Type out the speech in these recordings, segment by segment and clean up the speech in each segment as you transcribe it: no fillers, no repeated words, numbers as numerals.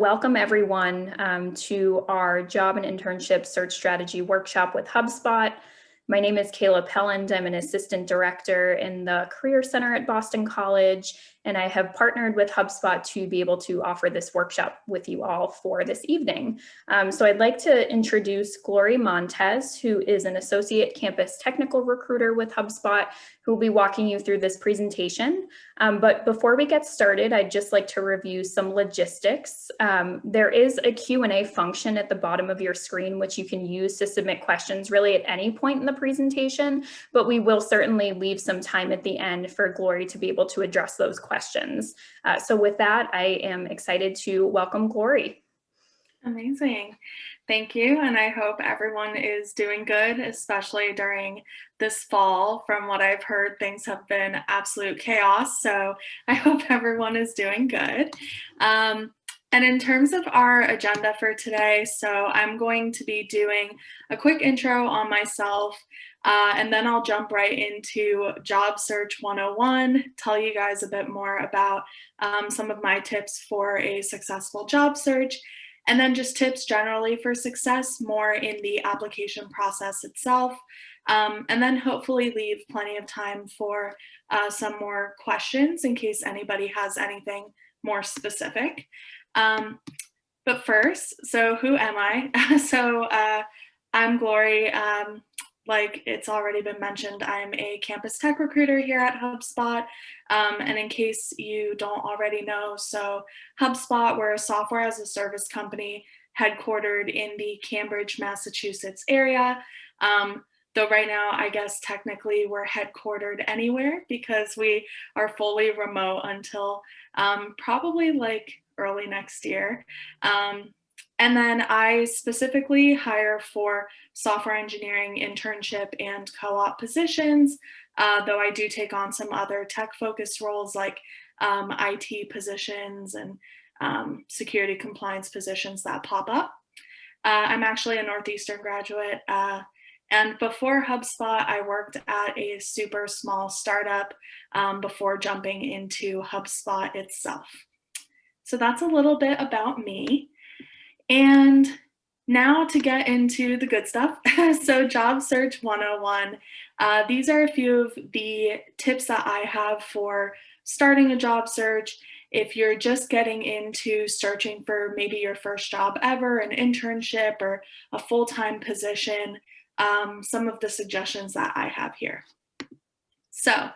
Welcome everyone to our job and internship search strategy workshop with HubSpot. My name is Kayla Pelland. I'm an assistant director in the Career Center at Boston College, and I have partnered with HubSpot to be able to offer this workshop with you all for this evening. So I'd like to introduce Glory Montez, who is an associate campus technical recruiter with HubSpot, who will be walking you through this presentation. But before we get started, I'd just like to review some logistics. There is a Q&A function at the bottom of your screen, which you can use to submit questions really at any point in the presentation, but we will certainly leave some time at the end for Glory to be able to address those questions. So with that, I am excited to welcome Glory. Amazing. Thank you. And I hope everyone is doing good, especially during this fall. From what I've heard, things have been absolute chaos. So I hope everyone is doing good. And in terms of our agenda for today, so I'm going to be doing a quick intro on myself, and then I'll jump right into Job Search 101, tell you guys a bit more about some of my tips for a successful job search, and then just tips generally for success, more in the application process itself. And then hopefully leave plenty of time for some more questions in case anybody has anything more specific. But first, so who am I? So I'm Glory. Like it's already been mentioned, I'm a campus tech recruiter here at HubSpot. And in case you don't already know, so HubSpot, we're a software as a service company headquartered in the Cambridge, Massachusetts area. Though right now, I guess technically we're headquartered anywhere because we are fully remote until probably like early next year. And then I specifically hire for software engineering, internship, and co-op positions, though I do take on some other tech-focused roles like IT positions and security compliance positions that pop up. I'm actually a Northeastern graduate, and before HubSpot, I worked at a super small startup before jumping into HubSpot itself. So that's a little bit about me. And now to get into the good stuff. So Job Search 101, these are a few of the tips that I have for starting a job search. If you're just getting into searching for maybe your first job ever, an internship or a full-time position, some of the suggestions that I have here. So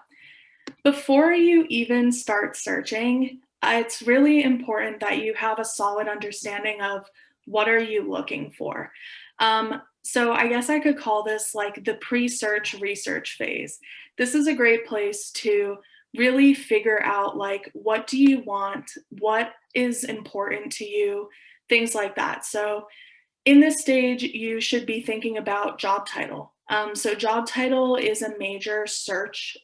before you even start searching, it's really important that you have a solid understanding of what are you looking for. So I guess I could call this like the pre-search research phase. This is a great place to really figure out like what do you want, what is important to you, things like that. So in this stage, you should be thinking about job title. So job title is a major search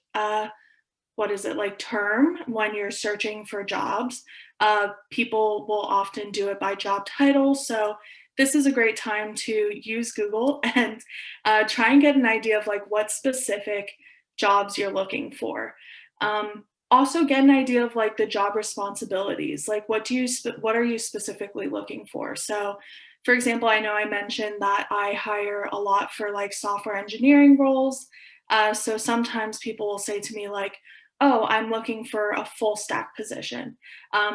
term when you're searching for jobs. People will often do it by job title. So this is a great time to use Google and try and get an idea of like what specific jobs you're looking for. Also get an idea of like the job responsibilities, like what are you specifically looking for? So for example, I know I mentioned that I hire a lot for like software engineering roles. So sometimes people will say to me like, oh, I'm looking for a full stack position,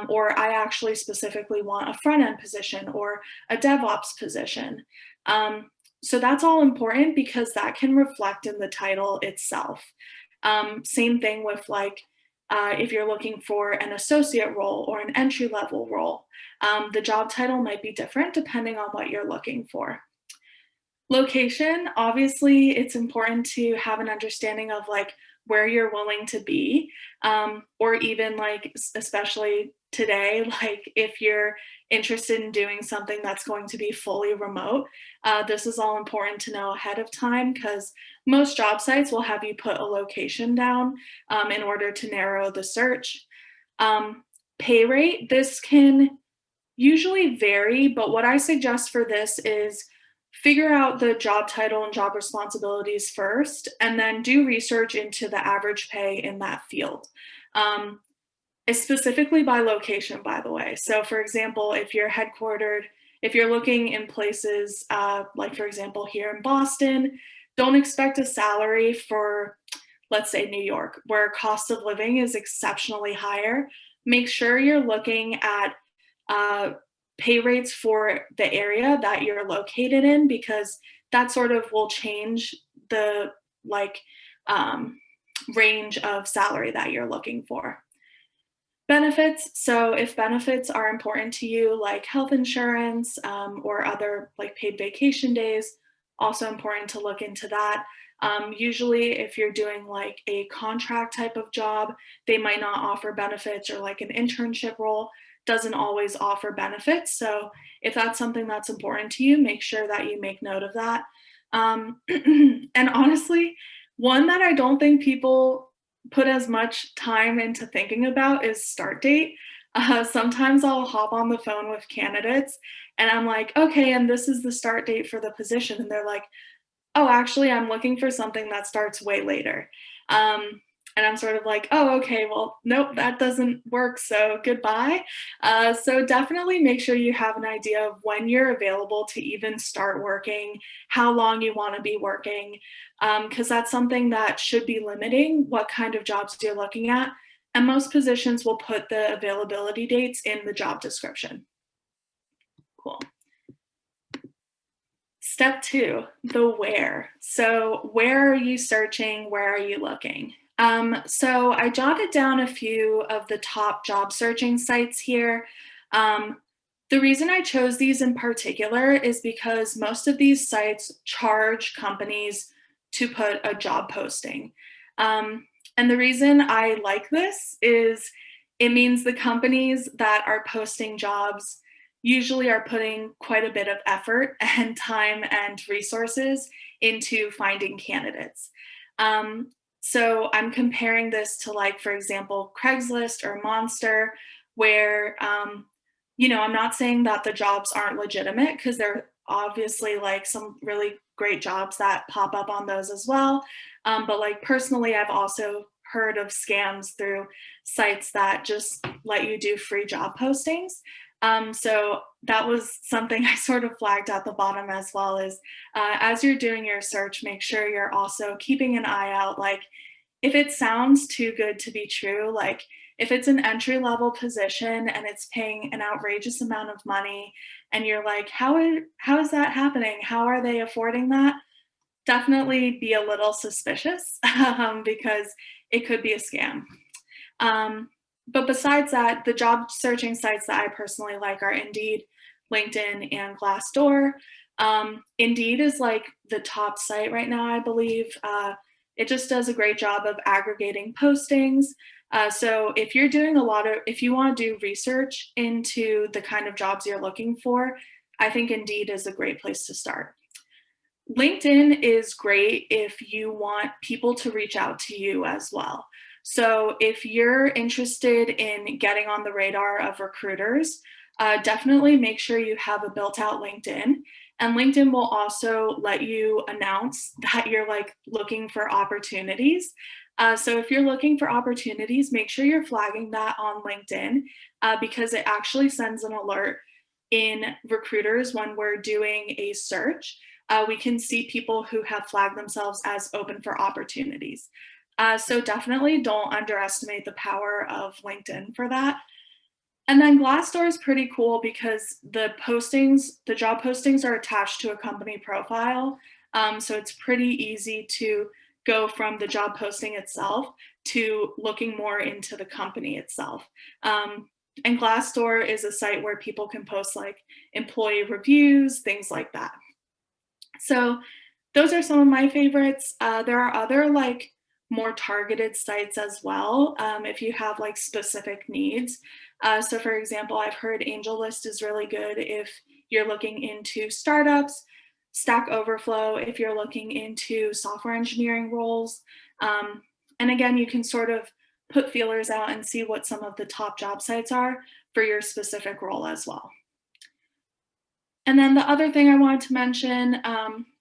or I actually specifically want a front end position or a DevOps position. So that's all important because that can reflect in the title itself. Same thing with like, if you're looking for an associate role or an entry level role, the job title might be different depending on what you're looking for. Location, obviously, it's important to have an understanding of like where you're willing to be, or even like, especially today, like if you're interested in doing something that's going to be fully remote, this is all important to know ahead of time because most job sites will have you put a location down in order to narrow the search. Pay rate, this can usually vary, but what I suggest for this is figure out the job title and job responsibilities first, and then do research into the average pay in that field. It's specifically by location, by the way. So, for example, if you're looking in places like, for example, here in Boston, don't expect a salary for, let's say, New York, where cost of living is exceptionally higher. Make sure you're looking at uh, pay rates for the area that you're located in, because that sort of will change the like um, range of salary that you're looking for. Benefits. So if benefits are important to you, like health insurance or other like paid vacation days, also important to look into that. Usually, if you're doing like a contract type of job, they might not offer benefits, or like an internship role doesn't always offer benefits. So if that's something that's important to you, make sure that you make note of that. And honestly, one that I don't think people put as much time into thinking about is start date. Sometimes I'll hop on the phone with candidates and I'm like, okay, and this is the start date for the position. And they're like, oh, actually, I'm looking for something that starts way later. Um, and I'm sort of like, oh, okay, well, nope, that doesn't work. So goodbye. So definitely make sure you have an idea of when you're available to even start working, how long you want to be working, because that's something that should be limiting what kind of jobs you're looking at. And most positions will put the availability dates in the job description. Cool. Step two, the where. So, where are you searching? Where are you looking? So, I jotted down a few of the top job searching sites here. Um, the reason I chose these in particular is because most of these sites charge companies to put a job posting. And the reason I like this is it means the companies that are posting jobs usually are putting quite a bit of effort and time and resources into finding candidates. Um, so I'm comparing this to, like, for example, Craigslist or Monster, where, I'm not saying that the jobs aren't legitimate, because there are obviously like some really great jobs that pop up on those as well. But like personally, I've also heard of scams through sites that just let you do free job postings. So that was something I sort of flagged at the bottom as well, is as you're doing your search, make sure you're also keeping an eye out. Like, if it sounds too good to be true, like if it's an entry level position and it's paying an outrageous amount of money, and you're like, how is that happening? How are they affording that? Definitely be a little suspicious because it could be a scam. But besides that, the job searching sites that I personally like are Indeed, LinkedIn, and Glassdoor. Indeed is like the top site right now, I believe. It just does a great job of aggregating postings. So if you want to do research into the kind of jobs you're looking for, I think Indeed is a great place to start. LinkedIn is great if you want people to reach out to you as well. So if you're interested in getting on the radar of recruiters, definitely make sure you have a built out LinkedIn. And LinkedIn will also let you announce that you're like looking for opportunities. So if you're looking for opportunities, make sure you're flagging that on LinkedIn, because it actually sends an alert in recruiters when we're doing a search. We can see people who have flagged themselves as open for opportunities. So definitely don't underestimate the power of LinkedIn for that. And then Glassdoor is pretty cool because the job postings are attached to a company profile. So it's pretty easy to go from the job posting itself to looking more into the company itself. And Glassdoor is a site where people can post like employee reviews, things like that. So those are some of my favorites. There are other like more targeted sites as well, if you have like specific needs. So for example, I've heard AngelList is really good if you're looking into startups, Stack Overflow if you're looking into software engineering roles. And again, you can sort of put feelers out and see what some of the top job sites are for your specific role as well. And then the other thing I wanted to mention,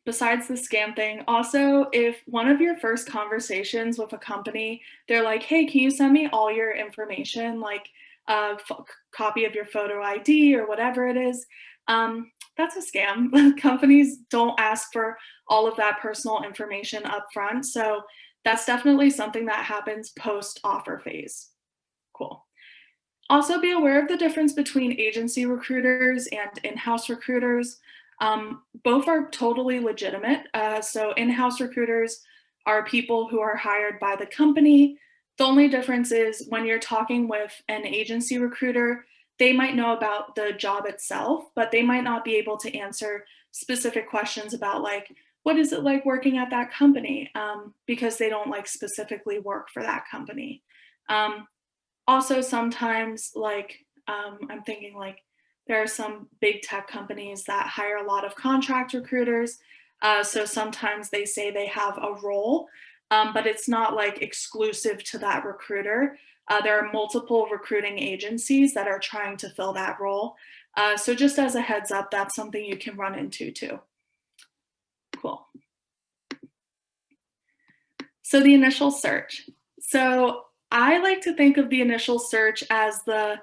besides the scam thing, also, if one of your first conversations with a company, they're like, hey, can you send me all your information, like a copy of your photo ID or whatever it is? That's a scam. Companies don't ask for all of that personal information up front. So that's definitely something that happens post offer phase. Cool. Also, be aware of the difference between agency recruiters and in house recruiters. Both are totally legitimate. So, in house recruiters are people who are hired by the company. The only difference is when you're talking with an agency recruiter, they might know about the job itself, but they might not be able to answer specific questions about, like, what is it like working at that company? Because they don't like specifically work for that company. Um, Also sometimes like I'm thinking like there are some big tech companies that hire a lot of contract recruiters, so sometimes they say they have a role, but it's not like exclusive to that recruiter. There are multiple recruiting agencies that are trying to fill that role, so just as a heads up, that's something you can run into too. Cool. So the initial search. So I like to think of the initial search as the,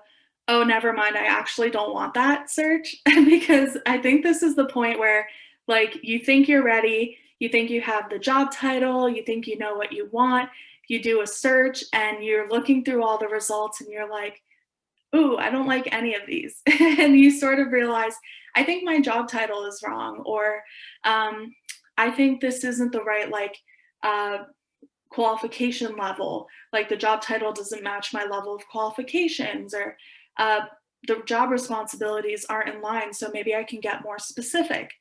oh, never mind, I actually don't want that search because I think this is the point where like you think you're ready, you think you have the job title, you think you know what you want, you do a search and you're looking through all the results and you're like, ooh, I don't like any of these. And you sort of realize, I think my job title is wrong, or I think this isn't the right like uh, qualification level, like the job title doesn't match my level of qualifications, or the job responsibilities aren't in line, so maybe I can get more specific.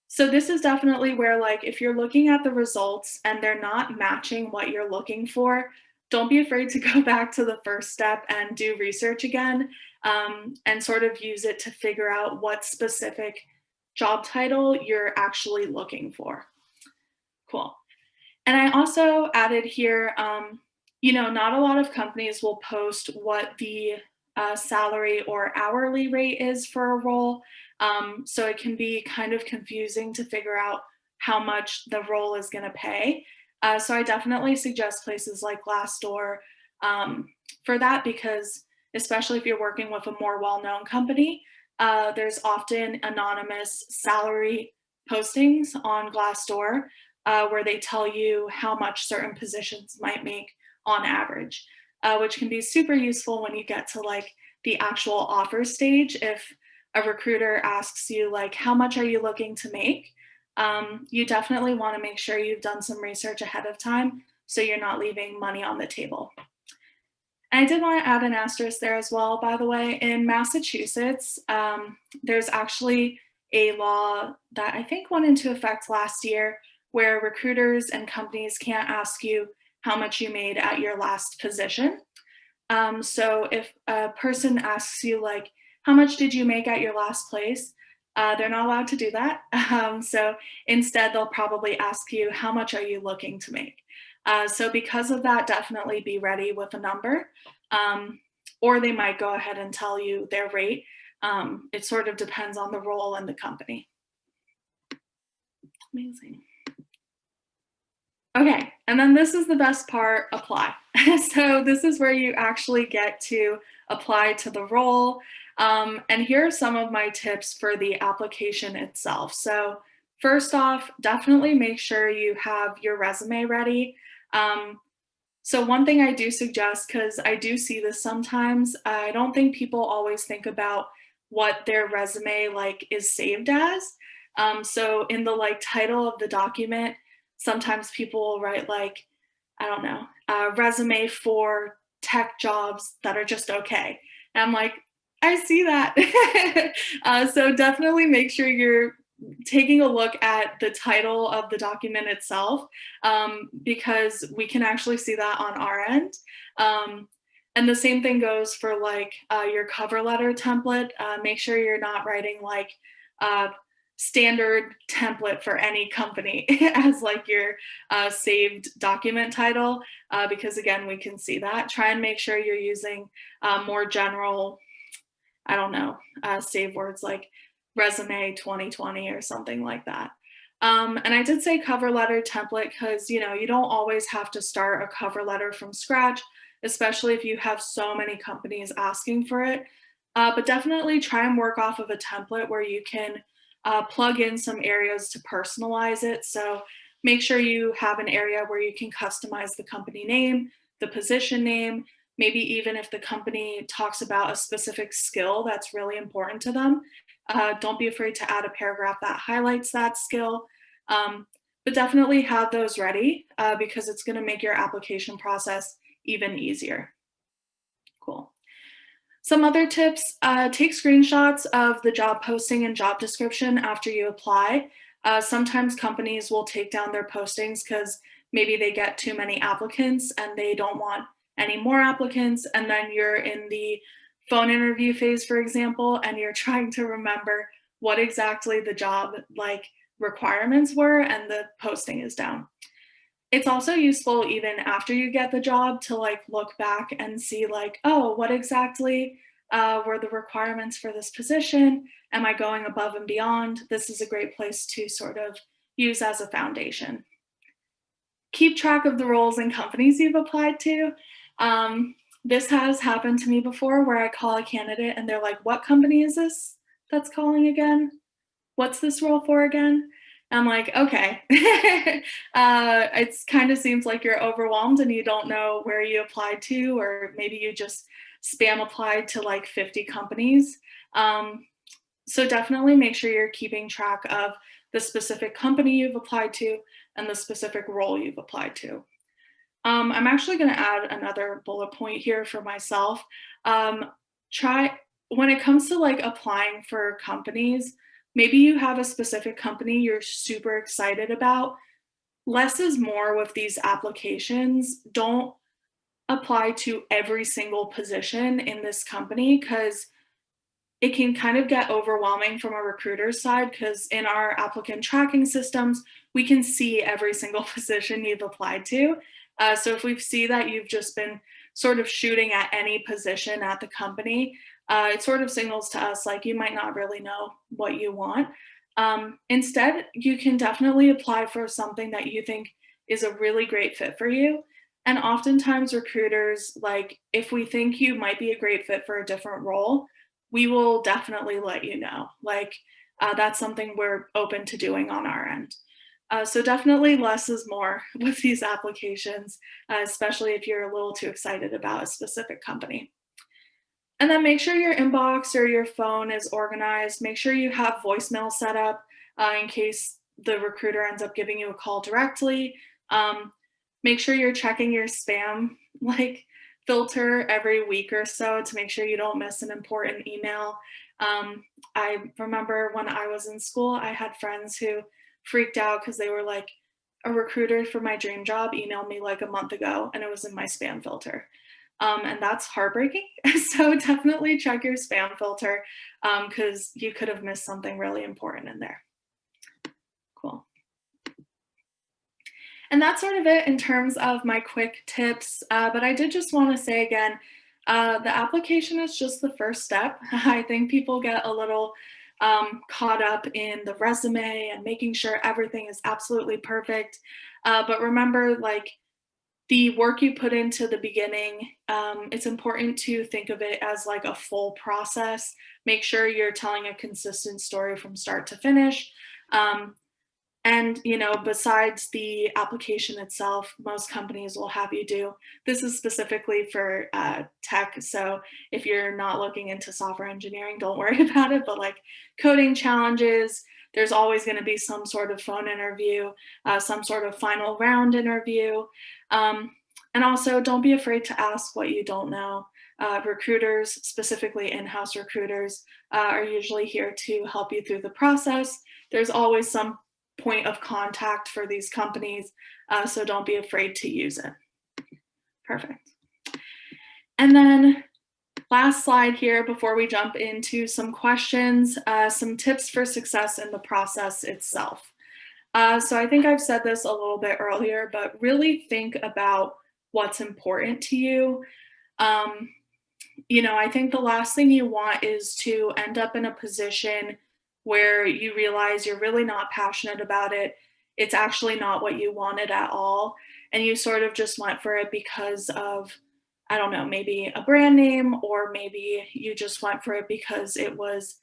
So this is definitely where, like, if you're looking at the results and they're not matching what you're looking for, don't be afraid to go back to the first step and do research again, and sort of use it to figure out what specific job title you're actually looking for. Cool. And I also added here, not a lot of companies will post what the salary or hourly rate is for a role. So it can be kind of confusing to figure out how much the role is going to pay. So I definitely suggest places like Glassdoor for that, because especially if you're working with a more well-known company, there's often anonymous salary postings on Glassdoor where they tell you how much certain positions might make on average, which can be super useful when you get to like the actual offer stage. If a recruiter asks you like, how much are you looking to make? You definitely want to make sure you've done some research ahead of time so you're not leaving money on the table. And I did want to add an asterisk there as well, by the way. In Massachusetts, there's actually a law that I think went into effect last year where recruiters and companies can't ask you how much you made at your last position. So if a person asks you, like, how much did you make at your last place? They're not allowed to do that. So instead, they'll probably ask you, how much are you looking to make? So because of that, definitely be ready with a number. Or they might go ahead and tell you their rate. It sort of depends on the role and the company. Amazing. Okay, and then this is the best part, apply. So this is where you actually get to apply to the role. And here are some of my tips for the application itself. So first off, definitely make sure you have your resume ready. So one thing I do suggest, because I do see this sometimes, I don't think people always think about what their resume like is saved as. So in the like title of the document, sometimes people will write like, I don't know, resume for tech jobs that are just okay. And I'm like, I see that. So definitely make sure you're taking a look at the title of the document itself, because we can actually see that on our end. And the same thing goes for like your cover letter template. Make sure you're not writing like standard template for any company as like your saved document title, because again, we can see that. Try and make sure you're using more general, I don't know, save words like resume 2020 or something like that. And I did say cover letter template because, you know, you don't always have to start a cover letter from scratch, especially if you have so many companies asking for it. But definitely try and work off of a template where you can plug in some areas to personalize it. So make sure you have an area where you can customize the company name, the position name, maybe even if the company talks about a specific skill that's really important to them. Don't be afraid to add a paragraph that highlights that skill. Um, but definitely have those ready because it's going to make your application process even easier. Cool. Some other tips, take screenshots of the job posting and job description after you apply. Sometimes companies will take down their postings because maybe they get too many applicants and they don't want any more applicants. And then you're in the phone interview phase, for example, and you're trying to remember what exactly the job like requirements were and the posting is down. It's also useful even after you get the job to like look back and see like, oh, what exactly were the requirements for this position? Am I going above and beyond? This is a great place to sort of use as a foundation. Keep track of the roles and companies you've applied to. This has happened to me before where I call a candidate and they're like, what company is this that's calling again? What's this role for again? I'm like, okay. It's kind of seems like you're overwhelmed and you don't know where you applied to, or maybe you just spam applied to like 50 companies. So definitely make sure you're keeping track of the specific company you've applied to and the specific role you've applied to. I'm actually going to add another bullet point here for myself. Try when it comes to like applying for companies, maybe you have a specific company you're super excited about. Less is more with these applications. Don't apply to every single position in this company because it can kind of get overwhelming from a recruiter's side because in our applicant tracking systems, we can see every single position you've applied to. So if we see that you've just been sort of shooting at any position at the company, it sort of signals to us like you might not really know what you want. Instead, you can definitely apply for something that you think is a really great fit for you. And oftentimes, recruiters, like if we think you might be a great fit for a different role, we will definitely let you know. Like that's something we're open to doing on our end. So definitely less is more with these applications, especially if you're a little too excited about a specific company. And then make sure your inbox or your phone is organized. Make sure you have voicemail set up in case the recruiter ends up giving you a call directly. Make sure you're checking your spam like filter every week or so to make sure you don't miss an important email. I remember when I was in school, I had friends who freaked out because they were like, a recruiter for my dream job emailed me like a month ago and it was in my spam filter. And that's heartbreaking. So definitely check your spam filter because you could have missed something really important in there. Cool. And that's sort of it in terms of my quick tips. But I did just want to say again, the application is just the first step. I think people get a little caught up in the resume and making sure everything is absolutely perfect. But remember, like, the work you put into the beginning, it's important to think of it as like a full process. Make sure you're telling a consistent story from start to finish. And, you know, besides the application itself, most companies will have you do, this is specifically for tech. So if you're not looking into software engineering, don't worry about it. But like coding challenges, there's always going to be some sort of phone interview, some sort of final round interview. And also don't be afraid to ask what you don't know. Recruiters, specifically in-house recruiters, are usually here to help you through the process. There's always some point of contact for these companies, so don't be afraid to use it. Perfect. And then last slide here before we jump into some questions, some tips for success in the process itself. So I think I've said this a little bit earlier, but really think about what's important to you. You know, I think the last thing you want is to end up in a position where you realize you're really not passionate about it. It's actually not what you wanted at all. And you sort of just went for it because of, I don't know, maybe a brand name, or maybe you just went for it because it was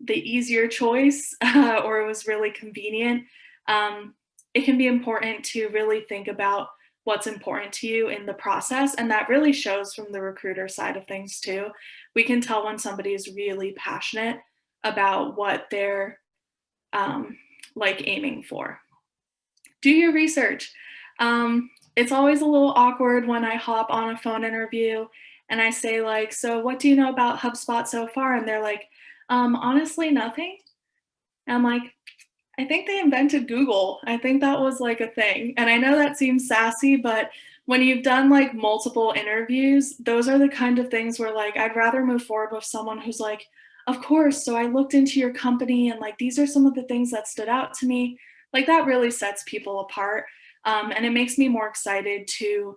the easier choice or it was really convenient. Um, it can be important to really think about what's important to you in the process. And that really shows from the recruiter side of things too. We can tell when somebody is really passionate about what they're um, like aiming for. Do your research. It's always a little awkward when I hop on a phone interview and I say, like, so what do you know about HubSpot so far? And they're like, honestly, nothing. And I'm like, I think they invented Google. I think that was like a thing. And I know that seems sassy, but when you've done like multiple interviews, those are the kind of things where like I'd rather move forward with someone who's like, of course. So I looked into your company and like these are some of the things that stood out to me. Like that really sets people apart. And it makes me more excited to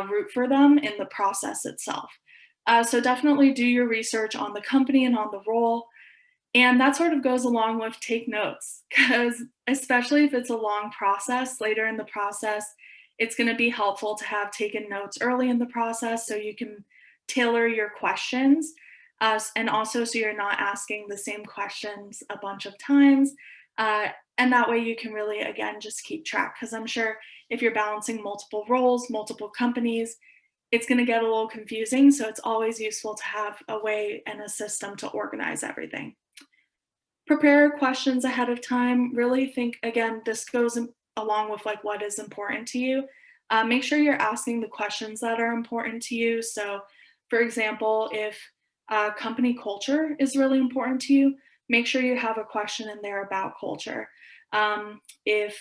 root for them in the process itself. So definitely do your research on the company and on the role. And that sort of goes along with take notes, because especially if it's a long process later in the process, it's going to be helpful to have taken notes early in the process so you can tailor your questions. And also, so you're not asking the same questions a bunch of times. And that way you can really, again, just keep track. Because I'm sure if you're balancing multiple roles, multiple companies, it's going to get a little confusing. So it's always useful to have a way and a system to organize everything. Prepare questions ahead of time. Really think, again, this goes along with like what is important to you. Make sure you're asking the questions that are important to you. So, for example, if company culture is really important to you, make sure you have a question in there about culture. If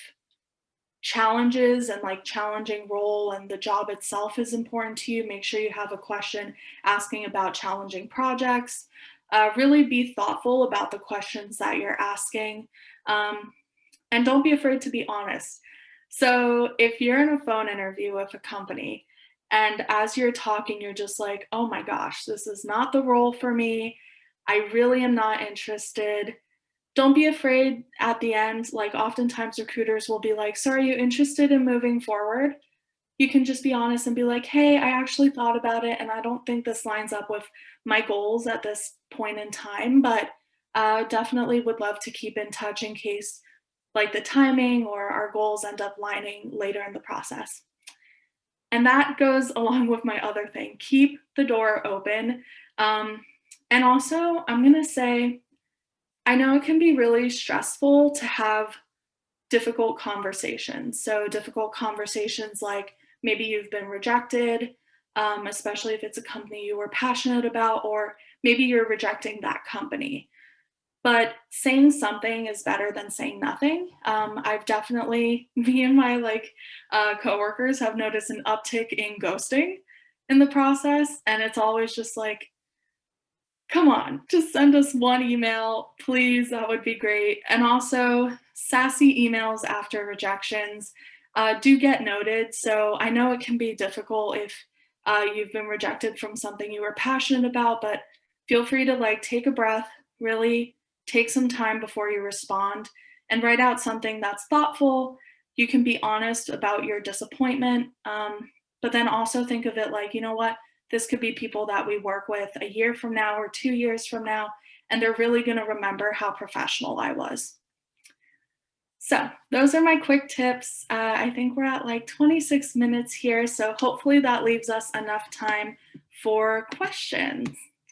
challenges and like challenging role and the job itself is important to you, make sure you have a question asking about challenging projects. Really be thoughtful about the questions that you're asking. And don't be afraid to be honest. So if you're in a phone interview with a company and as you're talking, you're just like, oh my gosh, this is not the role for me. I really am not interested. Don't be afraid at the end. Like oftentimes recruiters will be like, so are you interested in moving forward? You can just be honest and be like, hey, I actually thought about it and I don't think this lines up with my goals at this point in time, but definitely would love to keep in touch in case like the timing or our goals end up lining later in the process. And that goes along with my other thing, keep the door open. And also, I'm going to say, I know it can be really stressful to have difficult conversations. So, difficult conversations like maybe you've been rejected, especially if it's a company you were passionate about, or maybe you're rejecting that company. But saying something is better than saying nothing. I've definitely, me and my coworkers have noticed an uptick in ghosting in the process, and it's always just like, come on, just send us one email, please. That would be great. And also, sassy emails after rejections do get noted. So I know it can be difficult if you've been rejected from something you were passionate about, but feel free to like take a breath, really take some time before you respond and write out something that's thoughtful. You can be honest about your disappointment, but then also think of it like, you know what? This could be people that we work with a year from now or 2 years from now, and they're really going to remember how professional I was. So, those are my quick tips. I think we're at like 26 minutes here, so hopefully that leaves us enough time for questions.